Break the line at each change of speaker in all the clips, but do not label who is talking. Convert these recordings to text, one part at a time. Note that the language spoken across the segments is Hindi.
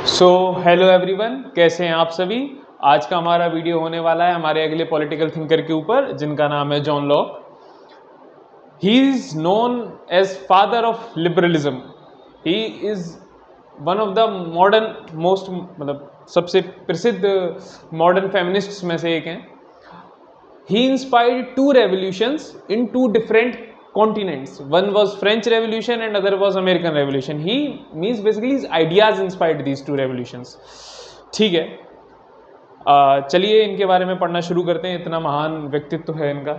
सो हेलो एवरीवन, कैसे हैं आप सभी। आज का हमारा वीडियो होने वाला है हमारे अगले पॉलिटिकल थिंकर के ऊपर, जिनका नाम है John Locke. He is known as father of liberalism. He is one of the modern most सबसे प्रसिद्ध मॉडर्न फेमिनिस्ट्स में से एक हैं। He inspired two revolutions in two different continents. One was French Revolution and other was American Revolution. He means basically his ideas inspired these two revolutions. ठीक है, चलिए इनके बारे में पढ़ना शुरू करते हैं। इतना महान व्यक्तित्व है इनका।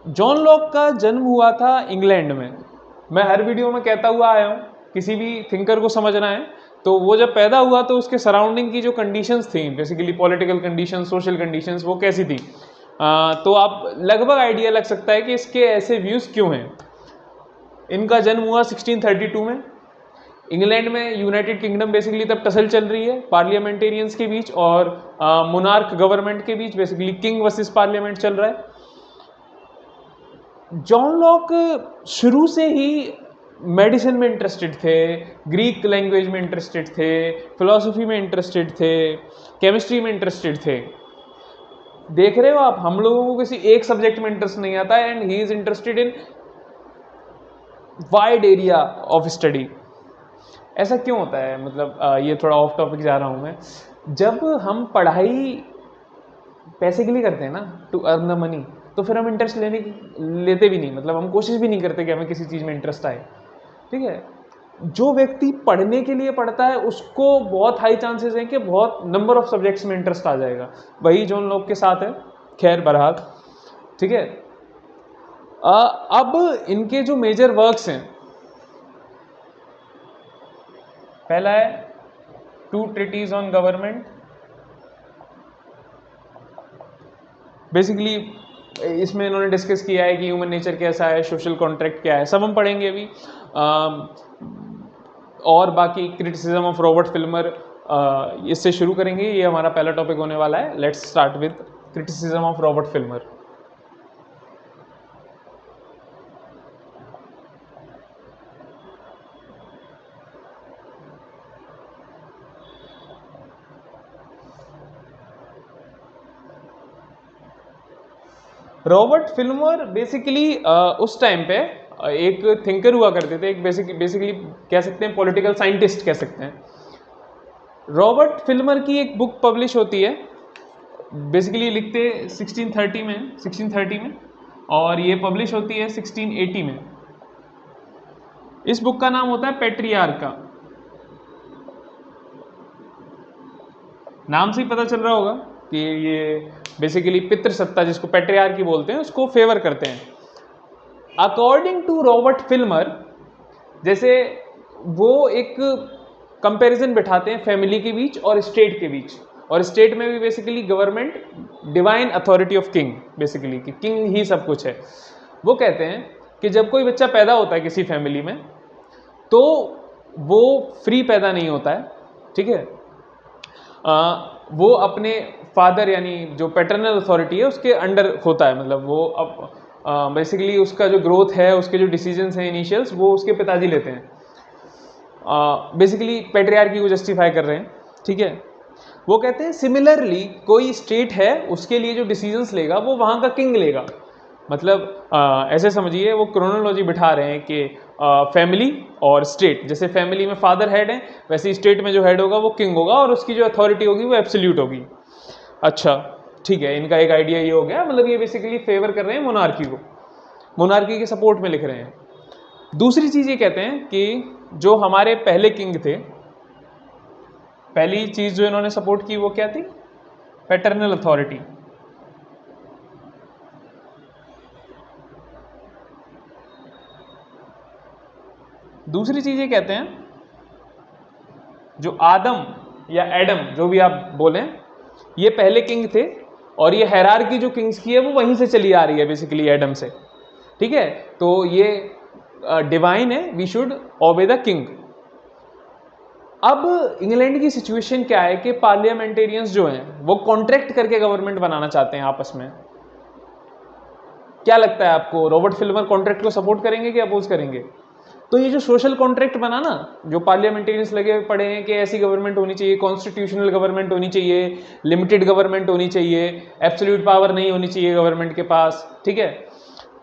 जॉन लॉक का जन्म हुआ था इंग्लैंड में। मैं हर वीडियो में कहता हुआ आया हूँ, किसी भी थिंकर को समझना है तो वो जब पैदा हुआ तो उसके सराउंडिंग की जो कंडीशंस थी, basically political conditions, social conditions, वो कैसी थी, तो आप लगभग आइडिया लग सकता है कि इसके ऐसे व्यूज़ क्यों हैं। इनका जन्म हुआ 1632 में इंग्लैंड में। यूनाइटेड किंगडम बेसिकली तब टसल चल रही है पार्लियामेंटेरियंस के बीच और मोनार्क गवर्नमेंट के बीच, बेसिकली किंग वर्सेस पार्लियामेंट चल रहा है। जॉन लॉक शुरू से ही मेडिसिन में इंटरेस्टेड थे, ग्रीक लैंग्वेज में इंटरेस्टेड थे, फिलॉसफी में इंटरेस्टेड थे, केमिस्ट्री में इंटरेस्टेड थे। देख रहे हो आप, हम लोगों को किसी एक सब्जेक्ट में इंटरेस्ट नहीं आता है, and he is interested in wide area of study. ऐसा क्यों होता है, ये थोड़ा ऑफ टॉपिक जा रहा हूँ मैं। जब हम पढ़ाई पैसे के लिए करते हैं ना, टू अर्न द मनी, तो फिर हम इंटरेस्ट लेते भी नहीं, हम कोशिश भी नहीं करते कि हमें किसी चीज़ में इंटरेस्ट आए। ठीक है, जो व्यक्ति पढ़ने के लिए पढ़ता है उसको बहुत हाई चांसेस हैं कि बहुत नंबर ऑफ सब्जेक्ट्स में इंटरेस्ट आ जाएगा। वही जॉन लॉक के साथ है। खैर बहरहाल, ठीक है। अब इनके जो मेजर वर्क्स हैं, पहला है two treaties on government. Basically इसमें इन्होंने डिस्कस किया है कि ह्यूमन नेचर कैसा है, सोशल कॉन्ट्रैक्ट क्या है, सब हम पढ़ेंगे अभी। और बाकी क्रिटिसिज्म ऑफ रॉबर्ट फिल्मर, इससे शुरू करेंगे। ये हमारा पहला टॉपिक होने वाला है। Let's start with criticism of Robert Filmer. Robert Filmer basically उस टाइम पे एक थिंकर हुआ करते थे, एक बेसिकली कह सकते हैं पॉलिटिकल साइंटिस्ट कह सकते हैं। रॉबर्ट फिल्मर की एक बुक पब्लिश होती है, बेसिकली लिखते 1630 में और ये पब्लिश होती है 1680 में। इस बुक का नाम होता है पैट्रियार्का। नाम से ही पता चल रहा होगा कि ये बेसिकली पितृसत्ता, जिसको पैट्रियार्की बोलते हैं, उसको फेवर करते हैं। अकॉर्डिंग टू रॉबर्ट फिल्मर, जैसे वो एक कंपैरिजन बिठाते हैं फैमिली के बीच और स्टेट के बीच, और स्टेट में भी basically government divine authority of king, basically कि किंग ही सब कुछ है। वो कहते हैं कि जब कोई बच्चा पैदा होता है किसी फैमिली में, तो वो फ्री पैदा नहीं होता है। ठीक है, वो अपने फादर यानी जो पैटर्नल अथॉरिटी है उसके अंडर होता है। वो अब बेसिकली उसका जो ग्रोथ है, उसके जो डिसीजंस हैं इनिशियल्स, वो उसके पिताजी लेते हैं। बेसिकली पैट्रियार्की को जस्टिफाई कर रहे हैं। ठीक है, वो कहते हैं सिमिलरली कोई स्टेट है, उसके लिए जो डिसीजंस लेगा वो वहाँ का किंग लेगा। ऐसे समझिए, वो क्रोनोलॉजी बिठा रहे हैं कि फैमिली और स्टेट, जैसे फैमिली में फादर हेड है, वैसे स्टेट में जो हेड होगा वो किंग होगा, और उसकी जो अथॉरिटी होगी वो एब्सोल्यूट होगी। अच्छा, ठीक है, इनका एक आइडिया ये हो गया। ये बेसिकली फेवर कर रहे हैं मोनार्की को, मोनार्की के सपोर्ट में लिख रहे हैं। दूसरी चीज़ ये कहते हैं कि जो हमारे पहले किंग थे, पहली चीज़ जो इन्होंने सपोर्ट की वो क्या थी? Paternal authority. दूसरी चीज़ ये कहते हैं, जो आदम या एडम, जो भी आप बोलें, ये पहले किंग थे, और ये हायरार्की जो किंग्स की है वो वहीं से चली आ रही है, बेसिकली एडम से। ठीक है, तो ये डिवाइन है, we should obey the king. अब इंग्लैंड की सिचुएशन क्या है कि पार्लियामेंटेरियंस जो हैं वो कॉन्ट्रैक्ट करके गवर्नमेंट बनाना चाहते हैं आपस में। क्या लगता है आपको, रॉबर्ट फिल्मर कॉन्ट्रैक्ट को सपोर्ट करेंगे कि अपोज करेंगे? तो ये जो सोशल कॉन्ट्रैक्ट बना ना, जो पार्लियामेंटेरियंस लगे पड़े हैं कि ऐसी गवर्नमेंट होनी चाहिए, कॉन्स्टिट्यूशनल गवर्नमेंट होनी चाहिए, लिमिटेड गवर्नमेंट होनी चाहिए, एब्सोल्यूट पावर नहीं होनी चाहिए गवर्नमेंट के पास, ठीक है।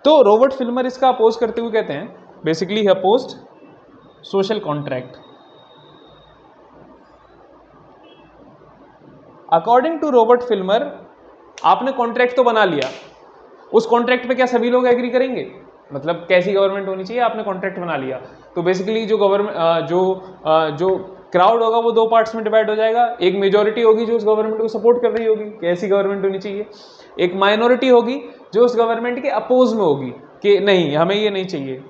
तो रॉबर्ट फिल्मर इसका अपोज करते हुए कहते हैं, basically he opposed social contract. According to Robert Filmer, आपने कॉन्ट्रैक्ट तो बना लिया, उस कॉन्ट्रैक्ट पे क्या सभी लोग एग्री करेंगे? मतलब कैसी गवर्नमेंट होनी चाहिए, आपने कॉन्ट्रैक्ट बना लिया, तो बेसिकली जो गवर्नमेंट जो क्राउड होगा वो दो पार्ट्स में डिवाइड हो जाएगा। एक मेजोरिटी होगी जो उस गवर्नमेंट को सपोर्ट कर रही होगी कि ऐसी गवर्नमेंट होनी चाहिए, एक माइनॉरिटी होगी जो उस गवर्नमेंट के अपोज में होगी कि नहीं, हमें ये नहीं चाहिए।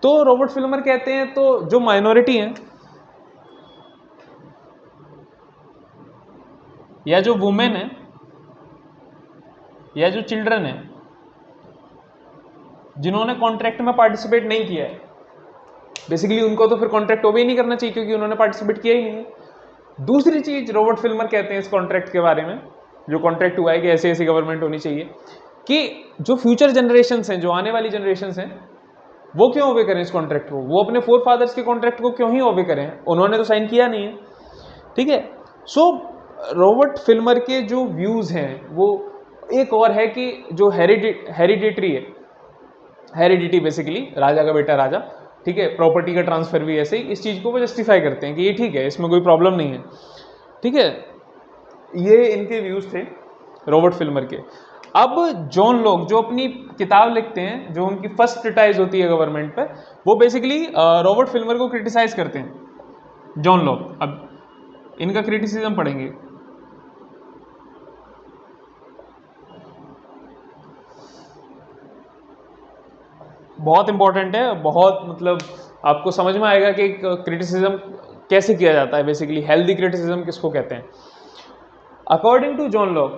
तो रॉबर्ट फिल्मर कहते हैं तो जो माइनॉरिटी है या जो वुमेन है या जो चिल्ड्रन है जिन्होंने कॉन्ट्रैक्ट में पार्टिसिपेट नहीं किया है, बेसिकली उनको तो फिर कॉन्ट्रैक्ट ओबे नहीं करना चाहिए क्योंकि उन्होंने पार्टिसिपेट किया ही नहीं है। दूसरी चीज रॉबर्ट फिल्मर कहते हैं इस कॉन्ट्रैक्ट के बारे में, जो कॉन्ट्रैक्ट हुआ है कि ऐसी ऐसी गवर्नमेंट होनी चाहिए, कि जो फ्यूचर जनरेशंस हैं, जो आने वाली जनरेशंस हैं, वो क्यों ओबे करें इस कॉन्ट्रैक्ट को, वो अपने फोर फादर्स के कॉन्ट्रैक्ट को क्यों ही ओबे करें, उन्होंने तो साइन किया नहीं है, ठीक है। सो रॉबर्ट फिल्मर के जो व्यूज हैं वो एक और है कि जो हेरिडिटरी है, हेरिडिटी बेसिकली राजा का बेटा राजा, ठीक है, प्रॉपर्टी का ट्रांसफर भी ऐसे ही, इस चीज को वो जस्टिफाई करते हैं कि ये ठीक है, इसमें कोई प्रॉब्लम नहीं है, ठीक है। ये इनके व्यूज थे रॉबर्ट फिल्मर के। अब जॉन लॉक जो अपनी किताब लिखते हैं, जो उनकी फर्स्ट क्रिटिसाइज होती है गवर्नमेंट पे, वो बेसिकली रॉबर्ट फिल्मर को क्रिटिसाइज करते हैं, जॉन लॉक। अब इनका क्रिटिसिज्म पढ़ेंगे। बहुत इंपॉर्टेंट है, बहुत, मतलब आपको समझ में आएगा कि क्रिटिसिज्म कैसे किया जाता है, बेसिकली हेल्दी क्रिटिसिज्म किसको कहते हैं। अकॉर्डिंग टू जॉन लॉक,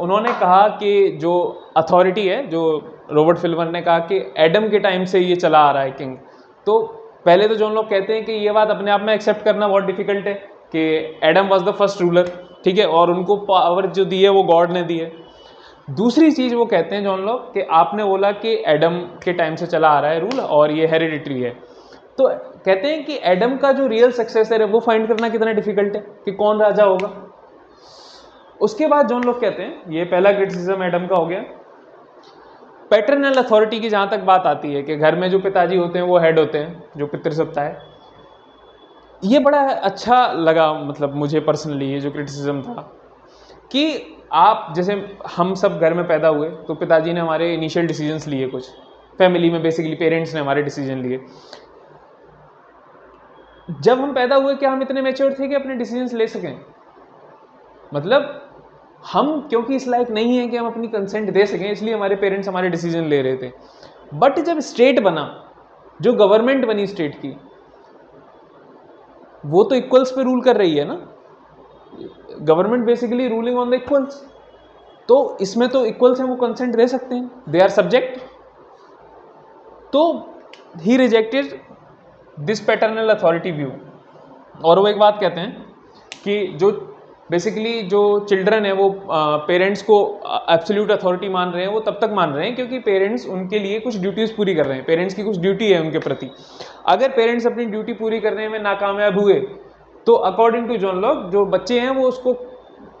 उन्होंने कहा कि जो अथॉरिटी है, जो रॉबर्ट फिल्मर ने कहा कि एडम के टाइम से ये चला आ रहा है किंग, तो पहले तो जॉन लॉक कहते हैं कि ये बात अपने आप में एक्सेप्ट करना बहुत डिफिकल्ट है कि Adam was the first ruler, ठीक है, और उनको पावर जो दी है वो गॉड ने दी है। दूसरी चीज वो कहते हैं जॉन लॉक कि आपने बोला कि एडम के टाइम से चला आ रहा है रूल और ये हेरिडिटरी है, तो कहते हैं कि एडम का जो रियल सक्सेसर है वो फाइंड करना कितना डिफिकल्ट है कि कौन राजा होगा। उसके बाद जॉन लॉक कहते हैं, ये पहला क्रिटिसिज्म एडम का हो गया। पैटर्नल अथॉरिटी की जहां तक बात आती है कि घर में जो पिताजी होते हैं वो हेड होते हैं, जो पितृसत्ता है, ये बड़ा अच्छा लगा, मतलब मुझे पर्सनली ये जो क्रिटिसिज्म था कि आप जैसे हम सब घर में पैदा हुए तो पिताजी ने हमारे इनिशियल डिसीजंस लिए, कुछ फैमिली में बेसिकली पेरेंट्स ने हमारे डिसीजन लिए। जब हम पैदा हुए क्या हम इतने मैच्योर थे कि अपने डिसीजंस ले सकें? मतलब हम क्योंकि इस लायक नहीं है कि हम अपनी कंसेंट दे सकें, इसलिए हमारे पेरेंट्स हमारे डिसीजन ले रहे थे। बट जब स्टेट बना, जो गवर्नमेंट बनी स्टेट की, वो तो इक्वल्स पे रूल कर रही है ना, government basically ruling on the equals, तो इसमें तो इक्वल्स हैं, वो कंसेंट दे सकते हैं, दे आर सब्जेक्ट। तो he rejected this paternal authority view. और वो एक बात कहते हैं कि जो बेसिकली जो चिल्ड्रन है वो पेरेंट्स को एब्सोल्यूट अथॉरिटी मान रहे हैं, वो तब तक मान रहे हैं क्योंकि पेरेंट्स उनके लिए कुछ ड्यूटीज पूरी कर रहे हैं, पेरेंट्स की कुछ ड्यूटी है उनके प्रति। अगर पेरेंट्स अपनी ड्यूटी पूरी करने में नाकामयाब हुए तो अकॉर्डिंग टू जॉन लॉक जो बच्चे हैं वो उसको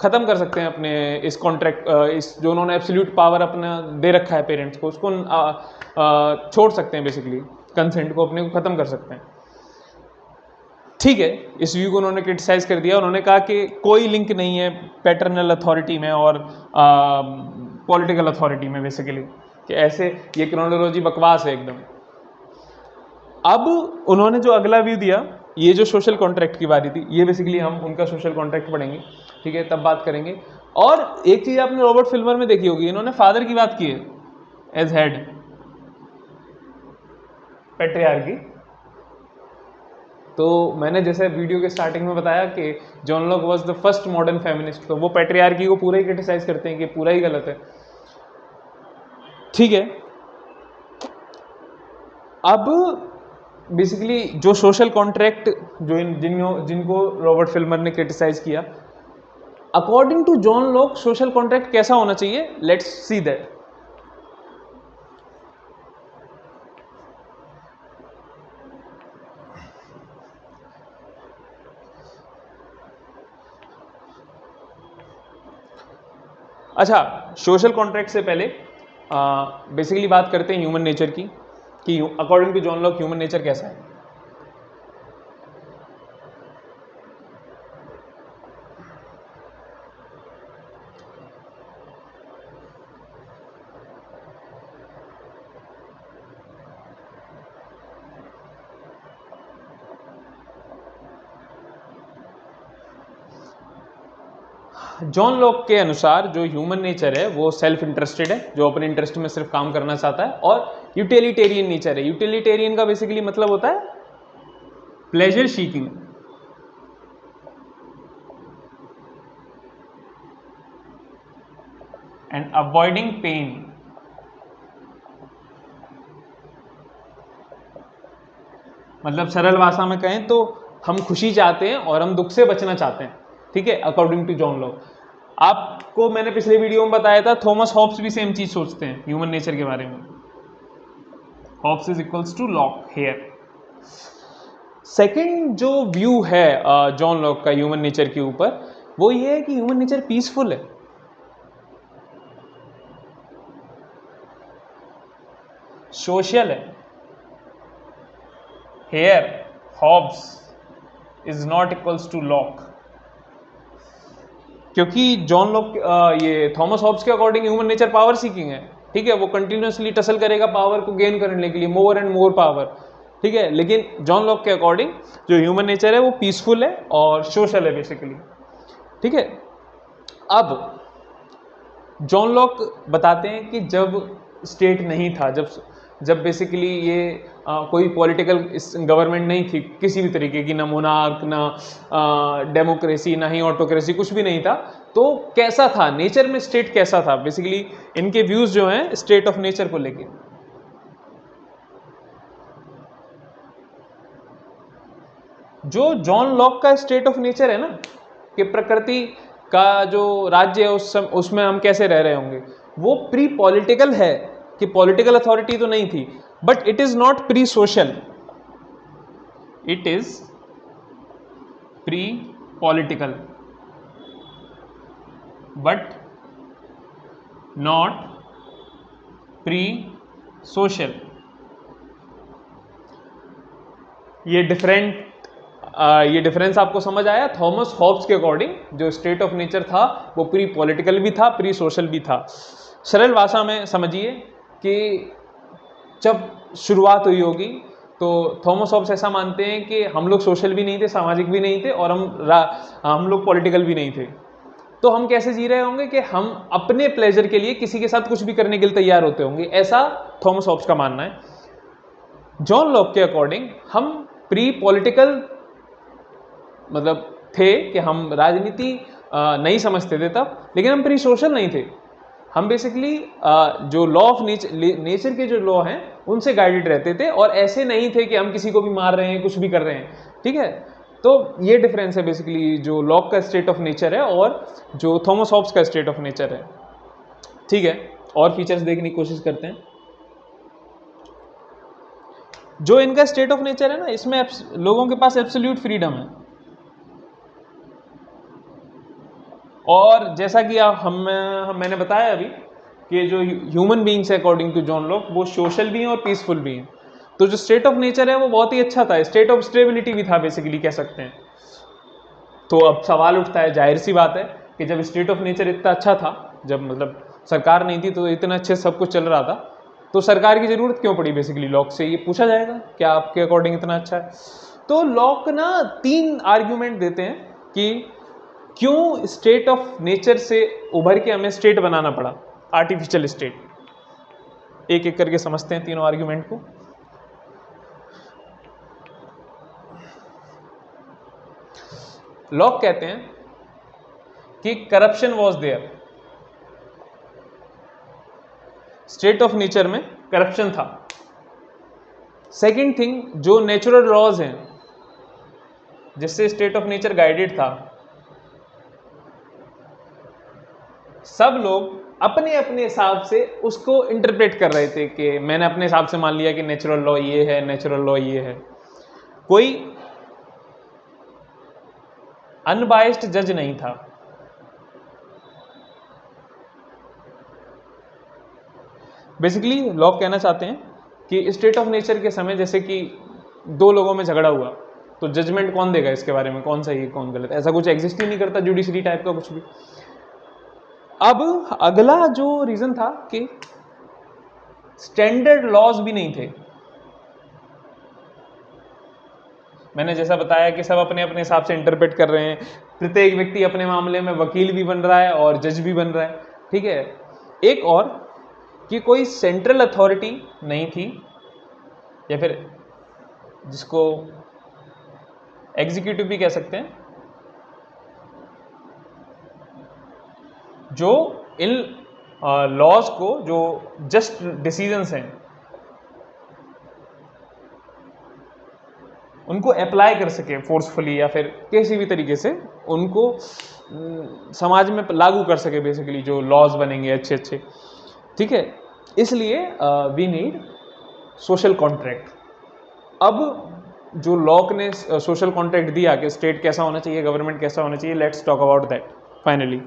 खत्म कर सकते हैं अपने इस कॉन्ट्रैक्ट, इस जो उन्होंने एब्सोल्यूट पावर अपना दे रखा है पेरेंट्स को, उसको छोड़ सकते हैं, बेसिकली कंसेंट को अपने को खत्म कर सकते हैं, ठीक है। इस व्यू को उन्होंने क्रिटिसाइज कर दिया। उन्होंने कहा कि कोई लिंक नहीं है पैटर्नल अथॉरिटी में और पॉलिटिकल अथॉरिटी में, बेसिकली कि ऐसे ये क्रोनोलॉजी बकवास है एकदम। अब उन्होंने जो अगला व्यू दिया, ये जो सोशल कॉन्ट्रैक्ट की बारी थी, ये बेसिकली हम उनका सोशल कॉन्ट्रैक्ट पढ़ेंगे, ठीक है, तब बात करेंगे। और एक चीज आपने रॉबर्ट फिल्मर में देखी होगी, इन्होंने फादर की बात की है एज हेड, पैट्रियार्की। तो मैंने जैसे वीडियो के स्टार्टिंग में बताया कि John Locke was the first modern feminist, तो वो पैट्रियार्की को पूरा ही क्रिटिसाइज करते हैं कि पूरा ही गलत है, ठीक है। अब बेसिकली जो सोशल कॉन्ट्रैक्ट जो जिनको रॉबर्ट फिल्मर ने क्रिटिसाइज किया, according to John Locke social contract कैसा होना चाहिए, लेट्स सी दैट। अच्छा, सोशल कॉन्ट्रैक्ट से पहले बेसिकली बात करते हैं ह्यूमन नेचर की, कि according to John Locke human nature कैसा है। जॉन लॉक के अनुसार जो ह्यूमन नेचर है वो सेल्फ इंटरेस्टेड है, जो अपने इंटरेस्ट में सिर्फ काम करना चाहता है, और यूटिलिटेरियन नेचर है। यूटिलिटेरियन का बेसिकली मतलब होता है pleasure seeking, and avoiding pain. मतलब सरल भाषा में कहें तो हम खुशी चाहते हैं और हम दुख से बचना चाहते हैं, ठीक है, अकॉर्डिंग टू जॉन लॉक। आपको मैंने पिछले वीडियो में बताया था, थॉमस हॉब्स भी सेम चीज सोचते हैं ह्यूमन नेचर के बारे में। Hobbes is equals to Locke here. Second जो व्यू है जॉन लॉक का ह्यूमन नेचर के ऊपर, वो ये है कि ह्यूमन नेचर पीसफुल है, सोशल है। Here Hobbes is not equals to Locke, क्योंकि जॉन लॉक ये थॉमस हॉब्स के according human nature power seeking है, ठीक है, वो कंटिन्यूसली टसल करेगा पावर को गेन करने के लिए, मोर एंड मोर पावर, ठीक है। लेकिन जॉन लॉक के अकॉर्डिंग जो ह्यूमन नेचर है वो पीसफुल है और सोशल है बेसिकली, ठीक है। अब जॉन लॉक बताते हैं कि जब स्टेट नहीं था, जब बेसिकली ये कोई पॉलिटिकल गवर्नमेंट नहीं थी किसी भी तरीके की, ना मोनार्क, ना डेमोक्रेसी, ना ही ऑटोक्रेसी, कुछ भी नहीं था, तो कैसा था नेचर में, स्टेट कैसा था, बेसिकली इनके व्यूज जो हैं स्टेट ऑफ नेचर को लेके। जो जॉन लॉक का स्टेट ऑफ नेचर है ना, कि प्रकृति का जो राज्य है उसमें हम कैसे रह रहे होंगे, वो प्री पॉलिटिकल है, कि पॉलिटिकल अथॉरिटी तो नहीं थी, but it is not pre social, it is pre political but not pre social. ये डिफरेंस आपको समझ आया। थॉमस हॉब्स के अकॉर्डिंग जो स्टेट ऑफ नेचर था वो प्री पॉलिटिकल भी था, प्री सोशल भी था। सरल भाषा में समझिए कि जब शुरुआत हुई होगी तो थॉमस हॉब्स ऐसा मानते हैं कि हम लोग सोशल भी नहीं थे, सामाजिक भी नहीं थे, और हम लोग पॉलिटिकल भी नहीं थे। तो हम कैसे जी रहे होंगे कि हम अपने प्लेजर के लिए किसी के साथ कुछ भी करने के लिए तैयार होते होंगे, ऐसा थॉमस हॉब्स का मानना है। जॉन लॉक के अकॉर्डिंग हम प्री पॉलिटिकल मतलब थे, कि हम राजनीति नहीं समझते थे तब, लेकिन हम प्री सोशल नहीं थे। हम बेसिकली जो लॉ ऑफ नेचर के जो लॉ हैं उनसे गाइडेड रहते थे, और ऐसे नहीं थे कि हम किसी को भी मार रहे हैं, कुछ भी कर रहे हैं, ठीक है। तो ये डिफरेंस है बेसिकली जो लॉक का स्टेट ऑफ नेचर है और जो थॉमस हॉब्स का स्टेट ऑफ नेचर है, ठीक है। और फीचर्स देखने की कोशिश करते हैं। जो इनका स्टेट ऑफ नेचर है ना, इसमें लोगों के पास एब्सोल्यूट फ्रीडम है, और जैसा कि मैंने बताया अभी कि जो ह्यूमन बीइंग्स है अकॉर्डिंग टू जॉन लॉक, वो सोशल भी हैं और पीसफुल भी हैं। तो जो स्टेट ऑफ नेचर है वो बहुत ही अच्छा था, स्टेट ऑफ स्टेबिलिटी भी था बेसिकली कह सकते हैं। तो अब सवाल उठता है, जाहिर सी बात है कि जब स्टेट ऑफ नेचर इतना अच्छा था, जब मतलब सरकार नहीं थी तो इतना अच्छे सब कुछ चल रहा था, तो सरकार की जरूरत क्यों पड़ी बेसिकली लॉक से, ये पूछा जाएगा, क्या आपके अकॉर्डिंग इतना अच्छा है। तो लॉक ना 3 आर्ग्यूमेंट देते हैं कि क्यों स्टेट ऑफ नेचर से उभर के हमें स्टेट बनाना पड़ा, आर्टिफिशियल स्टेट। एक एक करके समझते हैं तीनों आर्ग्यूमेंट को। लॉक कहते हैं कि corruption was there, state of nature में करप्शन था। सेकेंड थिंग, जो नेचुरल लॉज हैं जिससे स्टेट ऑफ नेचर गाइडेड था, सब लोग अपने अपने हिसाब से उसको इंटरप्रेट कर रहे थे, कि मैंने अपने हिसाब से मान लिया कि नेचुरल लॉ ये है, नेचुरल लॉ ये है। कोई अनबाइस्ड जज नहीं था, बेसिकली लॉक कहना चाहते हैं कि स्टेट ऑफ नेचर के समय जैसे कि दो लोगों में झगड़ा हुआ तो जजमेंट कौन देगा इसके बारे में, कौन सही है कौन गलत, ऐसा कुछ एग्जिस्ट ही नहीं करता जुडिशरी टाइप का कुछ भी। अब अगला जो रीजन था कि स्टैंडर्ड लॉज भी नहीं थे। मैंने जैसा बताया कि सब अपने अपने हिसाब से इंटरप्रेट कर रहे हैं, प्रत्येक व्यक्ति अपने मामले में वकील भी बन रहा है और जज भी बन रहा है, ठीक है। एक और कि कोई सेंट्रल अथॉरिटी नहीं थी, या फिर जिसको एग्जीक्यूटिव भी कह सकते हैं, जो इन लॉज को, जो जस्ट डिसीजंस हैं, उनको अप्लाई कर सके फोर्सफुली या फिर किसी भी तरीके से उनको समाज में लागू कर सके, बेसिकली जो लॉज बनेंगे अच्छे अच्छे, ठीक है। इसलिए वी नीड सोशल कॉन्ट्रैक्ट। अब जो लॉक ने सोशल कॉन्ट्रैक्ट दिया कि स्टेट कैसा होना चाहिए, गवर्नमेंट कैसा होना चाहिए, let's talk about that finally.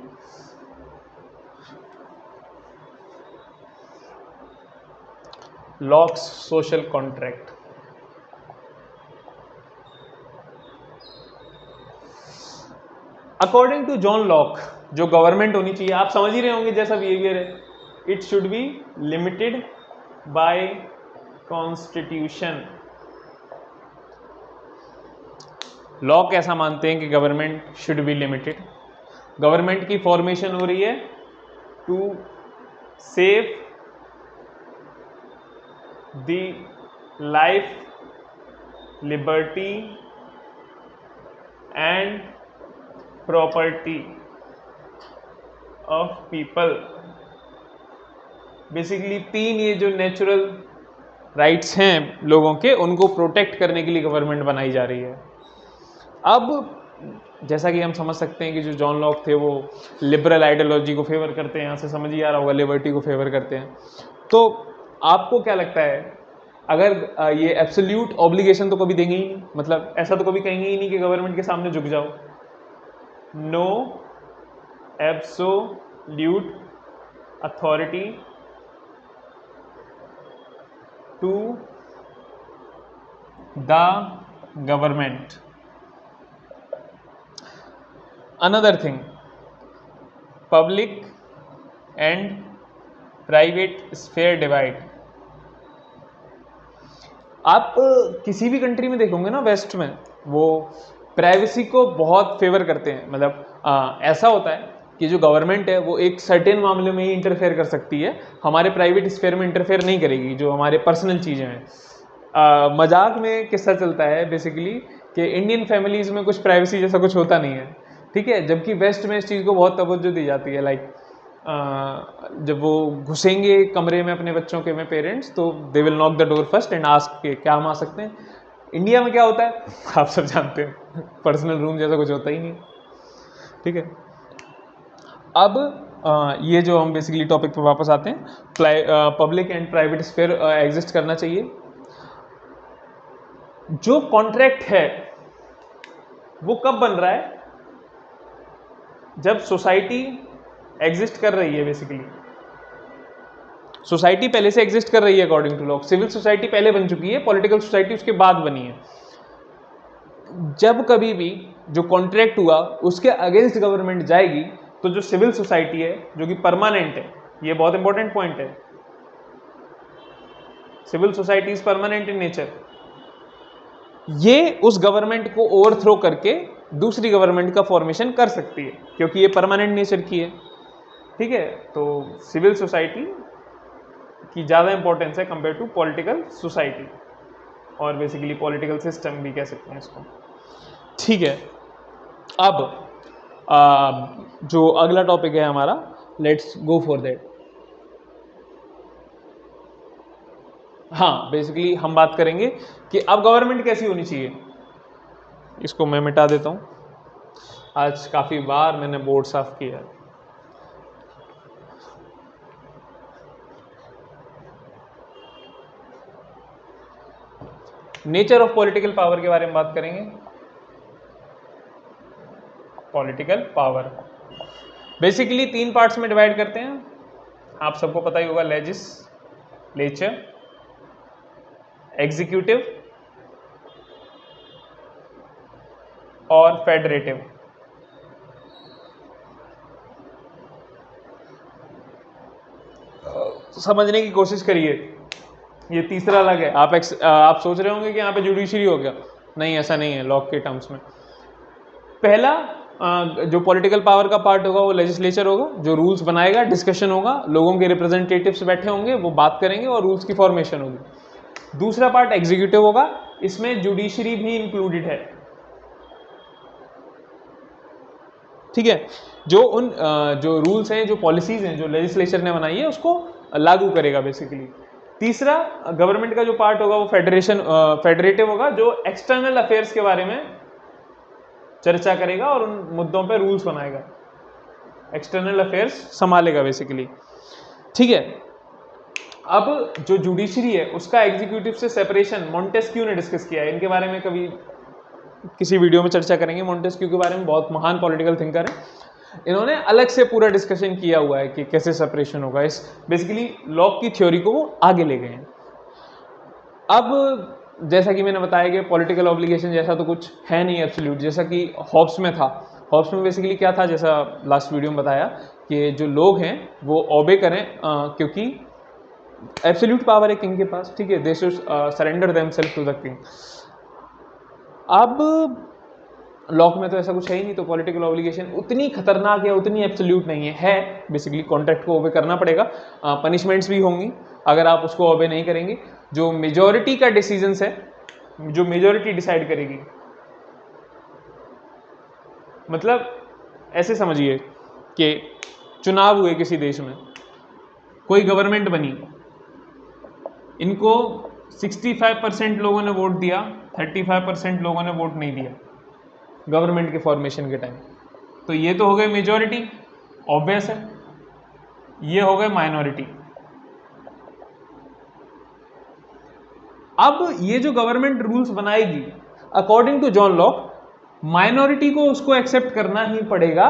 Locke's social contract. According to John Locke जो गवर्नमेंट होनी चाहिए, आप समझ ही रहे होंगे जैसा बिहेवियर है, it should be limited by constitution. Locke ऐसा मानते हैं कि government should be limited. Government की फॉर्मेशन हो रही है to save the life, liberty and property of people. Basically तीन ये जो नेचुरल राइट्स हैं लोगों के, उनको प्रोटेक्ट करने के लिए गवर्नमेंट बनाई जा रही है। अब जैसा कि हम समझ सकते हैं कि जो जॉन लॉक थे वो लिबरल आइडियोलॉजी को फेवर करते हैं, यहाँ से समझ ही आ रहा होगा, लिबर्टी को फेवर करते हैं। तो आपको क्या लगता है, अगर ये एब्सोल्यूट ऑब्लिगेशन तो कभी देंगे ही नहीं, मतलब ऐसा तो कभी कहेंगे ही नहीं कि गवर्नमेंट के सामने झुक जाओ, no absolute authority to the government. Another thing, public and private sphere divide. आप किसी भी कंट्री में देखोगे ना वेस्ट में, वो प्राइवेसी को बहुत फेवर करते हैं। मतलब ऐसा होता है कि जो गवर्नमेंट है वो एक सर्टेन मामले में ही इंटरफेयर कर सकती है, हमारे प्राइवेट स्फेयर में इंटरफेयर नहीं करेगी, जो हमारे पर्सनल चीज़ें हैं। मजाक में किस्सा चलता है बेसिकली कि इंडियन फैमिलीज़ में कुछ प्राइवेसी जैसा कुछ होता नहीं है, ठीक है, जबकि वेस्ट में इस चीज़ को बहुत तवज्जो दी जाती है। लाइक जब वो घुसेंगे कमरे में अपने बच्चों के में पेरेंट्स, तो they will knock the door first and ask के क्या हम आ सकते हैं। इंडिया में क्या होता है आप सब जानते हैं, पर्सनल रूम जैसा कुछ होता ही नहीं, ठीक है। अब ये जो हम बेसिकली टॉपिक पर वापस आते हैं, public and private sphere exist करना चाहिए। जो कॉन्ट्रैक्ट है वो कब बन रहा है, जब सोसाइटी एग्जिस्ट कर रही है। बेसिकली सोसाइटी पहले से एग्जिस्ट कर रही है according to law. Civil society पहले बन चुकी है, पॉलिटिकल सोसाइटी उसके बाद बनी है। जब कभी भी जो कॉन्ट्रैक्ट हुआ उसके अगेंस्ट गवर्नमेंट जाएगी, तो जो सिविल सोसाइटी है जो कि परमानेंट है, ये बहुत इंपॉर्टेंट पॉइंट है, civil society is permanent in nature, ये उस गवर्नमेंट को ओवरथ्रो करके दूसरी गवर्नमेंट का फॉर्मेशन कर सकती है, क्योंकि ये परमानेंट नेचर की है, ठीक है। तो सिविल सोसाइटी की ज़्यादा इंपॉर्टेंस है कंपेयर टू पॉलिटिकल सोसाइटी, और बेसिकली पॉलिटिकल सिस्टम भी कह सकते हैं इसको, ठीक है। अब जो अगला टॉपिक है हमारा, लेट्स गो फॉर दैट। हाँ, बेसिकली हम बात करेंगे कि अब गवर्नमेंट कैसी होनी चाहिए। इसको मैं मिटा देता हूँ, आज काफ़ी बार मैंने बोर्ड साफ किया है। नेचर ऑफ पॉलिटिकल पावर के बारे में बात करेंगे। पॉलिटिकल पावर बेसिकली तीन पार्ट्स में डिवाइड करते हैं, आप सबको पता ही होगा, लेजिस, लेजिस्लेचर, एग्जीक्यूटिव और फेडरेटिव। समझने की कोशिश करिए, ये तीसरा अलग है। आप सोच रहे होंगे कि यहाँ पे जुडिशरी हो गया, नहीं ऐसा नहीं है लॉ के टर्म्स में। पहला जो पॉलिटिकल पावर का पार्ट होगा वो लेजिस्लेचर होगा, जो रूल्स बनाएगा, डिस्कशन होगा, लोगों के रिप्रेजेंटेटिव्स बैठे होंगे, वो बात करेंगे और रूल्स की फॉर्मेशन होगी। दूसरा पार्ट एग्जीक्यूटिव होगा, इसमें जुडिशरी भी इंक्लूडेड है, ठीक है, जो रूल्स हैं, जो पॉलिसीज हैं, जो लेजिस्लेचर ने बनाई है उसको लागू करेगा बेसिकली। तीसरा गवर्नमेंट का जो पार्ट होगा वो फेडरेटिव होगा, जो एक्सटर्नल अफेयर्स के बारे में चर्चा करेगा और उन मुद्दों पे रूल्स बनाएगा, एक्सटर्नल अफेयर्स संभालेगा बेसिकली, ठीक है। अब जो जुडिशरी है उसका एग्जीक्यूटिव से सेपरेशन मॉन्टेस्क्यू ने डिस्कस किया है, इनके बारे में कभी किसी वीडियो में चर्चा करेंगे। मॉन्टेस्क्यू के बारे में बहुत महान पॉलिटिकल थिंकर है, इन्होंने अलग से पूरा डिस्कशन किया हुआ है कि कैसे सेपरेशन होगा, इस बेसिकली लॉ की थ्योरी को वो आगे ले गए हैं। अब जैसा कि मैंने बताया कि पॉलिटिकल ऑब्लिगेशन जैसा तो कुछ है नहीं एब्सोल्यूट, जैसा कि हॉब्स में था। हॉब्स में बेसिकली क्या था, जैसा लास्ट वीडियो में बताया कि जो लोग हैं वो ओबे करें, क्योंकि एब्सोल्यूट पावर है किंग के पास, ठीक है, they should surrender themselves to the king. अब लॉ में तो ऐसा कुछ है ही नहीं, तो पॉलिटिकल ऑब्लिगेशन उतनी खतरनाक या उतनी एब्सोल्यूट नहीं है बेसिकली कॉन्ट्रैक्ट को ओबे करना पड़ेगा, पनिशमेंट्स भी होंगी अगर आप उसको ओबे नहीं करेंगे। जो मेजॉरिटी का डिसीजंस है, जो मेजॉरिटी डिसाइड करेगी, मतलब ऐसे समझिए कि चुनाव हुए किसी देश में, कोई गवर्नमेंट बनी, इनको 65% लोगों ने वोट दिया, 35% लोगों ने वोट नहीं दिया गवर्नमेंट के फॉर्मेशन के टाइम, तो ये तो हो गए मेजॉरिटी, ऑब्वियस है। ये हो गए माइनॉरिटी। अब ये जो गवर्नमेंट रूल्स बनाएगी according to John Locke, minority को उसको एक्सेप्ट करना ही पड़ेगा,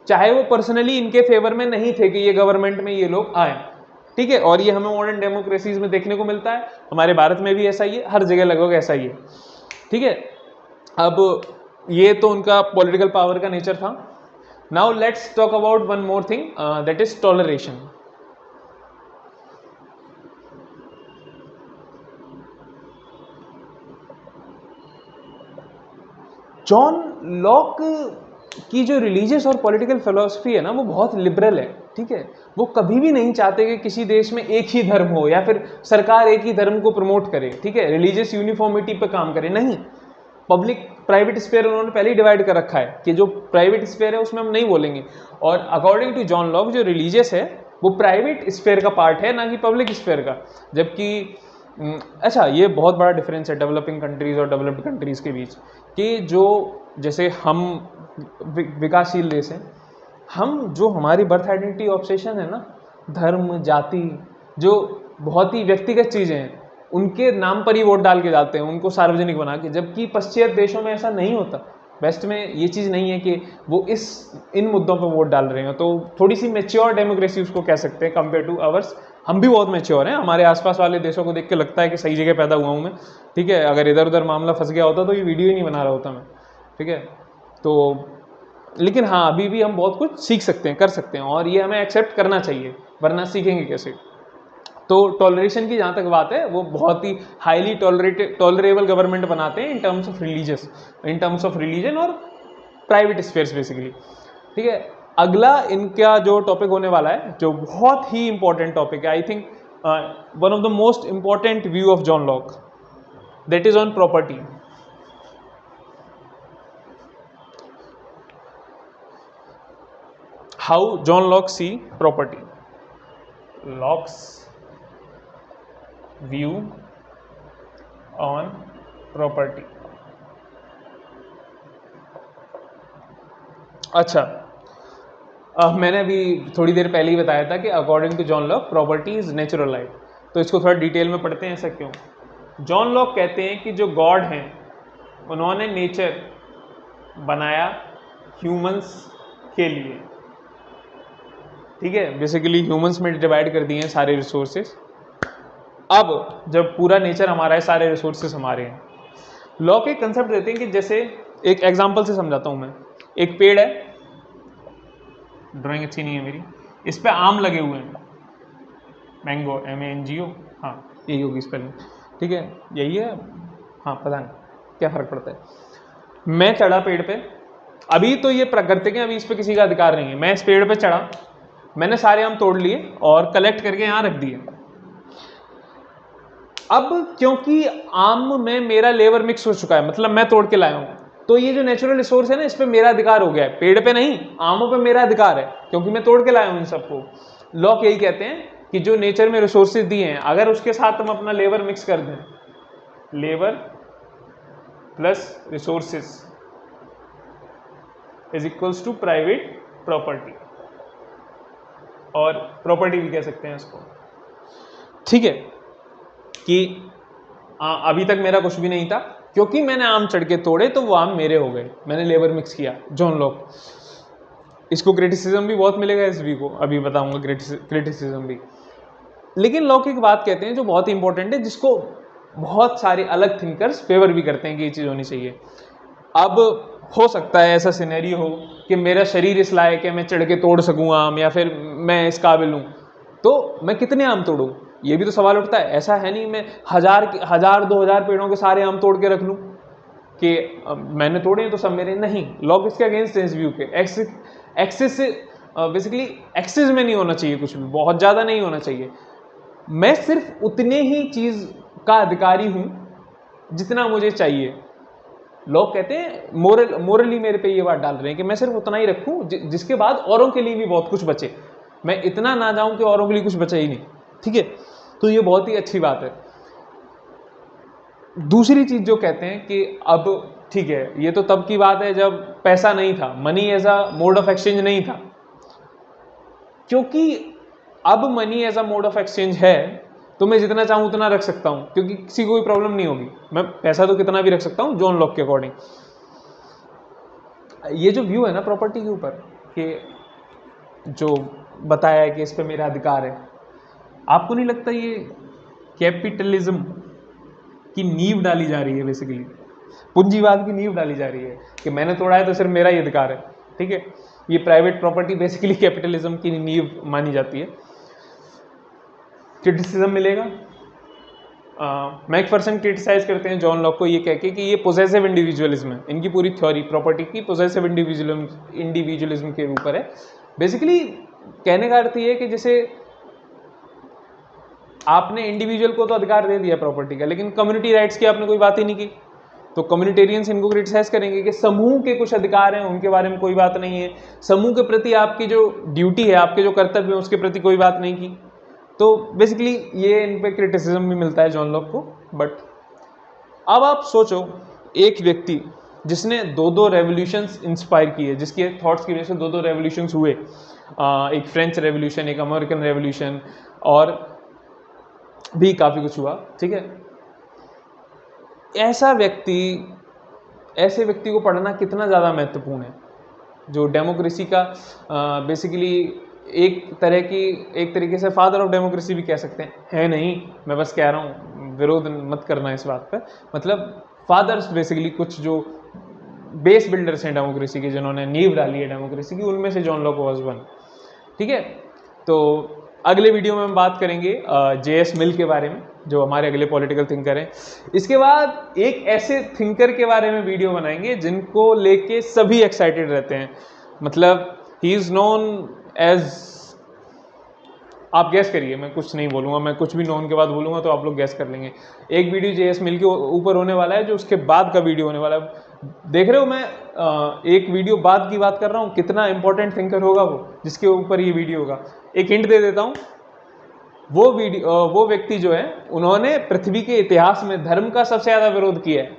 चाहे वो पर्सनली इनके फेवर में नहीं थे कि ये गवर्नमेंट में ये लोग आए, ठीक है। और ये हमें मॉडर्न डेमोक्रेसीज में देखने को मिलता है, हमारे भारत में भी ऐसा ही है, हर जगह लगभग ऐसा ही है, ठीक है। अब ये तो उनका पॉलिटिकल पावर का नेचर था। Now let's talk about one more thing, that is toleration. John Locke की जो रिलीजियस और पॉलिटिकल फिलॉसफी है ना, वो बहुत लिबरल है, ठीक है। वो कभी भी नहीं चाहते कि किसी देश में एक ही धर्म हो या फिर सरकार एक ही धर्म को प्रमोट करे, ठीक है, रिलीजियस यूनिफॉर्मिटी पे काम करे, नहीं। पब्लिक प्राइवेट स्फीयर उन्होंने पहले ही डिवाइड कर रखा है कि जो प्राइवेट स्फीयर है उसमें हम नहीं बोलेंगे, और अकॉर्डिंग टू जॉन लॉक जो रिलीजियस है वो प्राइवेट स्फीयर का पार्ट है, ना कि पब्लिक स्फीयर का। जबकि अच्छा, ये बहुत बड़ा डिफरेंस है डेवलपिंग कंट्रीज और डेवलप्ड कंट्रीज के बीच, कि जो जैसे हम विकासशील देश हैं, हम जो हमारी बर्थ आइडेंटिटी ऑब्सेशन है ना, धर्म जाति, जो बहुत ही व्यक्तिगत चीज़ें हैं, उनके नाम पर ही वोट डाल के जाते हैं, उनको सार्वजनिक बना के। जबकि पश्चिमी देशों में ऐसा नहीं होता, वेस्ट में ये चीज़ नहीं है कि वो इन मुद्दों पर वोट डाल रहे हैं। तो थोड़ी सी मेच्योर डेमोक्रेसी उसको कह सकते हैं कंपेयर टू अवर्स। हम भी बहुत मेच्योर हैं, हमारे आसपास वाले देशों को देख के लगता है कि सही जगह पैदा हुआ हूँ मैं, ठीक है। अगर इधर उधर मामला फंस गया होता तो ये वीडियो ही नहीं बना रहा होता मैं, ठीक है। तो लेकिन हाँ, अभी भी हम बहुत कुछ सीख सकते हैं, कर सकते हैं, और ये हमें एक्सेप्ट करना चाहिए, वरना सीखेंगे कैसे। तो टॉलरेशन की जहाँ तक बात है, वो बहुत ही हाईली टॉलरेबल गवर्नमेंट बनाते हैं इन टर्म्स ऑफ रिलीजन और प्राइवेट स्फेयर्स बेसिकली, ठीक है। अगला इनका जो टॉपिक होने वाला है, जो बहुत ही इंपॉर्टेंट टॉपिक है, I think one of the most important view of John Locke, that is on property. How John Locke see property, Locke's view on property. अच्छा, मैंने अभी थोड़ी देर पहले ही बताया था कि according to John Locke property is natural right, तो इसको थोड़ा डिटेल में पढ़ते हैं। ऐसा क्यों? जॉन लॉक कहते हैं कि जो गॉड हैं उन्होंने नेचर बनाया ह्यूमंस के लिए, ठीक है। बेसिकली ह्यूमंस में डिवाइड कर दिए हैं सारे रिसोर्सेज, अब जब पूरा नेचर हमारा है, सारे रिसोर्सेस हमारे हैं, लॉ के कंसेप्ट देते हैं कि जैसे एक एग्जांपल से समझाता हूं मैं। एक पेड़ है, ड्राइंग अच्छी नहीं है मेरी, इस पे आम लगे हुए हैं, मैंगो, MANGO, हाँ यही होगी स्पेलिंग, ठीक है यही है, हाँ पता नहीं क्या फर्क पड़ता है। मैं चढ़ा पेड़ पे, अभी तो ये प्राकृतिक है, अभी इस पे किसी का अधिकार नहीं है। मैं इस पेड़ पे चढ़ा, मैंने सारे आम तोड़ लिए और कलेक्ट करके यहाँ रख दिए। अब क्योंकि आम में मेरा लेबर मिक्स हो चुका है, मतलब मैं तोड़ के लाया हूँ, तो ये जो नेचुरल रिसोर्स है ना, इस पे मेरा अधिकार हो गया है, पेड़ पे नहीं, आमों पे मेरा अधिकार है, क्योंकि मैं तोड़ के लाया हूँ इन सबको। लॉ यही कहते हैं कि जो नेचर में रिसोर्सेज दिए हैं, अगर उसके साथ हम अपना लेबर मिक्स कर दें, labour plus resources is equals to private property, और प्रॉपर्टी भी कह सकते हैं इसको, ठीक है। कि अभी तक मेरा कुछ भी नहीं था, क्योंकि मैंने आम चढ़ के तोड़े तो वो आम मेरे हो गए, मैंने लेबर मिक्स किया। जॉन लॉक, इसको क्रिटिसिज्म भी बहुत मिलेगा इस वी को, अभी बताऊंगा क्रिटिसिज्म भी। लेकिन लॉक एक बात कहते हैं जो बहुत इंपॉर्टेंट है, जिसको बहुत सारे अलग थिंकर्स फेवर भी करते हैं कि ये चीज़ होनी चाहिए। अब हो सकता है ऐसा सिनेरियो हो कि मेरा शरीर इस लायक है, मैं चढ़ के तोड़ सकूँ आम, या फिर मैं इस काबिल हूँ, तो मैं कितने आम तोड़ूँ, ये भी तो सवाल उठता है। ऐसा है नहीं मैं 1000-2000 पेड़ों के सारे आम तोड़ के रख लूँ कि मैंने तोड़े हैं तो सब मेरे, नहीं। लॉक इसके अगेंस्ट है इस व्यू के। एक्सेस बेसिकली एक्सेस में नहीं होना चाहिए कुछ भी, बहुत ज़्यादा नहीं होना चाहिए। मैं सिर्फ उतने ही चीज़ का अधिकारी हूँ जितना मुझे चाहिए। लोग कहते हैं मोरली मेरे पे ये बात डाल रहे हैं कि मैं सिर्फ उतना ही रखूँ जिसके बाद औरों के लिए भी बहुत कुछ बचे, मैं इतना ना जाऊँ कि औरों के लिए कुछ बचे ही नहीं, ठीक है। तो ये बहुत ही अच्छी बात है। दूसरी चीज़ जो कहते हैं कि अब ठीक है, ये तो तब की बात है जब पैसा नहीं था, money as a mode of exchange नहीं था, क्योंकि अब money as a mode of exchange है तो मैं जितना चाहूँ उतना रख सकता हूँ, क्योंकि किसी को कोई प्रॉब्लम नहीं होगी। मैं पैसा तो कितना भी रख सकता हूँ जॉन लॉक के अकॉर्डिंग। ये जो व्यू है ना प्रॉपर्टी के ऊपर, कि जो बताया है कि इस पे मेरा अधिकार है, आपको नहीं लगता ये कैपिटलिज्म की नींव डाली जा रही है, बेसिकली पूंजीवाद की नींव डाली जा रही है कि मैंने तोड़ा है तो सिर्फ मेरा ही अधिकार है, ठीक है। ये प्राइवेट प्रॉपर्टी बेसिकली कैपिटलिज्म की नींव मानी जाती है। क्रिटिसिज्म मिलेगा, मैकफर्सन क्रिटिसाइज करते हैं जॉन लॉक को ये कह के कि ये पोजेसिव इंडिविजुअलिज्म है, इनकी पूरी थ्योरी प्रॉपर्टी की पोजेसिव इंडिविजुअलिज्म के ऊपर है। बेसिकली कहने का अर्थ ये है कि जैसे आपने इंडिविजुअल को तो अधिकार दे दिया प्रॉपर्टी का, लेकिन कम्युनिटी राइट्स की आपने कोई बात ही नहीं की, तो कम्युनिटेरियंस इनको क्रिटिसाइज करेंगे कि समूह के कुछ अधिकार हैं उनके बारे में कोई बात नहीं है, समूह के प्रति आपकी जो ड्यूटी है, आपके जो कर्तव्य है उसके प्रति कोई बात नहीं की। तो बेसिकली ये इन पे क्रिटिसिज्म भी मिलता है जॉन लॉक को। बट अब आप सोचो, एक व्यक्ति जिसने दो रेवोल्यूशंस इंस्पायर किए, जिसके थॉट्स की वजह से दो रेवोल्यूशंस हुए, एक फ्रेंच रेवोल्यूशन, एक अमेरिकन रेवोल्यूशन, और भी काफ़ी कुछ हुआ, ठीक है। ऐसे व्यक्ति को पढ़ना कितना ज़्यादा महत्वपूर्ण है, जो डेमोक्रेसी का बेसिकली एक तरीके से फादर ऑफ डेमोक्रेसी भी कह सकते हैं, है नहीं, मैं बस कह रहा हूँ, विरोध मत करना इस बात पर। मतलब फादर्स बेसिकली कुछ जो बेस बिल्डर्स हैं डेमोक्रेसी के, जिन्होंने नींव डाली है डेमोक्रेसी की, उनमें से जॉन लॉक वाज वन, ठीक है। तो अगले वीडियो में हम बात करेंगे JS मिल के बारे में, जो हमारे अगले पॉलिटिकल थिंकर हैं। इसके बाद एक ऐसे थिंकर के बारे में वीडियो बनाएंगे जिनको लेके सभी एक्साइटेड रहते हैं, मतलब ही इज़ नोन एज, आप गैस करिए, मैं कुछ नहीं बोलूँगा, मैं कुछ भी नोन के बाद बोलूँगा तो आप लोग गैस कर लेंगे। एक वीडियो JS मिल के ऊपर होने वाला है, जो उसके बाद का वीडियो होने वाला है। देख रहे हो, मैं एक वीडियो बाद की बात कर रहा हूँ, कितना इंपॉर्टेंट थिंकर होगा वो जिसके ऊपर ये वीडियो होगा। एक हिंट दे देता हूँ, वो व्यक्ति जो है, उन्होंने पृथ्वी के इतिहास में धर्म का सबसे ज़्यादा विरोध किया है,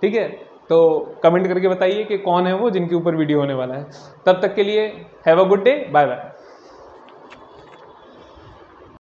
ठीक है। तो कमेंट करके बताइए कि कौन है वो जिनके ऊपर वीडियो होने वाला है। तब तक के लिए have a good day, bye bye.